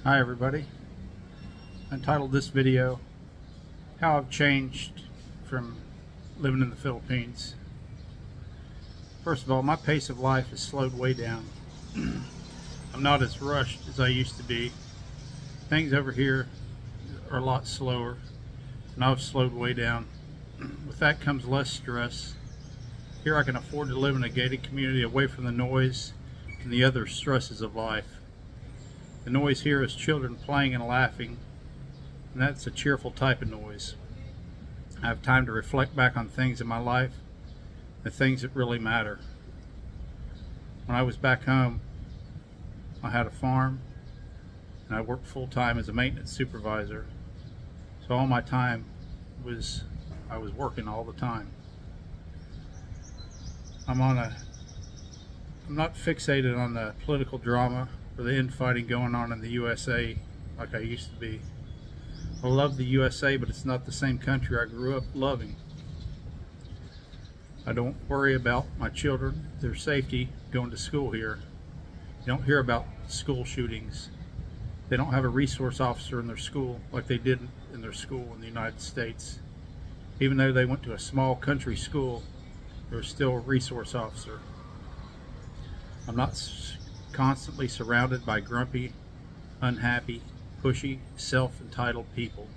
Hi everybody. I entitled this video How I've Changed from Living in the Philippines. First of all, my pace of life has slowed way down. I'm not as rushed as I used to be. Things over here are a lot slower and I've slowed way down. With that comes less stress. Here I can afford to live in a gated community away from the noise and the other stresses of life. The noise here is children playing and laughing, and that's a cheerful type of noise. I have time to reflect back on things in my life, the things that really matter. When I was back home, I had a farm, and I worked full-time as a maintenance supervisor. So all my time I was working all the time. I'm not fixated on the political drama or the infighting going on in the USA like I used to be. I love the USA, but it's not the same country I grew up loving. I don't worry about my children, their safety going to school here. You don't hear about school shootings. They don't have a resource officer in their school like they did in their school in the United States. Even though they went to a small country school, there was still a resource officer. I'm not constantly surrounded by grumpy, unhappy, pushy, self-entitled people.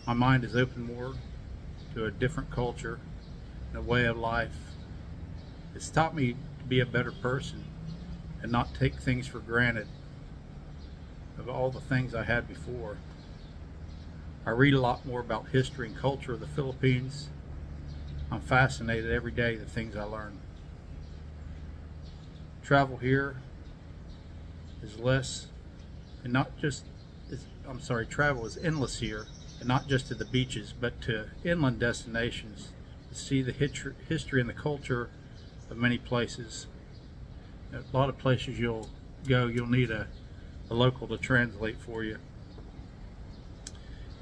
My mind is open more to a different culture and a way of life. It's taught me to be a better person and not take things for granted of all the things I had before. I read a lot more about history and culture of the Philippines. I'm fascinated every day with the things I learn. Travel here is less, and not just, travel is endless here, and not just to the beaches, but to inland destinations to see the history and the culture of many places. A lot of places you'll go, you'll need a local to translate for you.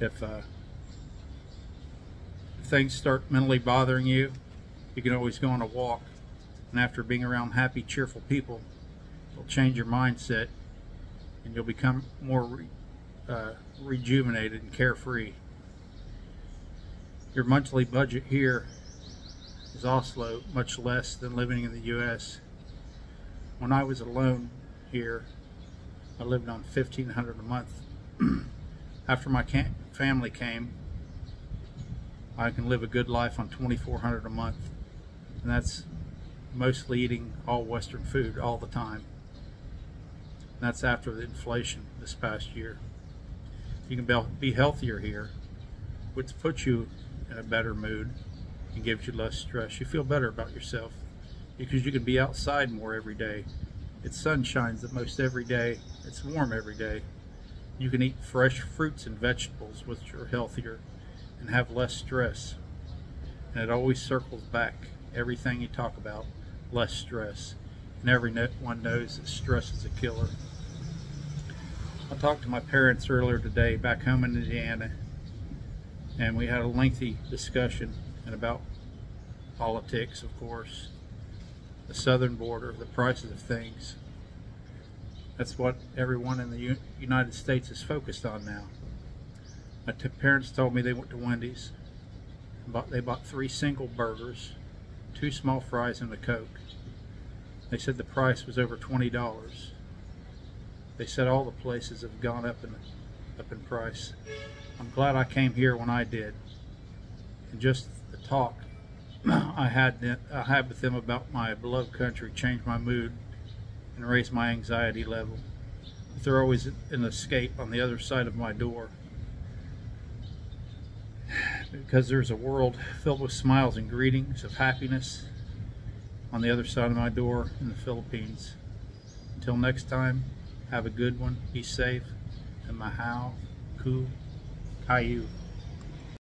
If things start mentally bothering you, you can always go on a walk. And after being around happy, cheerful people, it'll change your mindset and you'll become more rejuvenated and carefree. Your monthly budget here is also much less than living in the US. When I was alone here, I lived on $1,500 a month. After my family came, I can live a good life on $2,400 a month, and that's mostly eating all Western food all the time. And that's after the inflation this past year. You can be healthier here, which puts you in a better mood and gives you less stress. You feel better about yourself because you can be outside more every day. It sun shines the most every day. It's warm every day. You can eat fresh fruits and vegetables, which are healthier, and have less stress. And it always circles back. Everything you talk about, less stress. And everyone knows that stress is a killer. I talked to my parents earlier today back home in Indiana, and we had a lengthy discussion about politics, of course, the southern border, the prices of things. That's what everyone in the United States is focused on now. My parents told me they went to Wendy's. They bought 3 single burgers, 2 small fries, and a Coke. They said the price was over $20. They said all the places have gone up in price. I'm glad I came here when I did. And just the talk I had with them about my beloved country changed my mood and raised my anxiety level. But there's always an escape on the other side of my door, because there's a world filled with smiles and greetings of happiness on the other side of my door in the Philippines. Until next time, have a good one, be safe, and mahal ku kayu.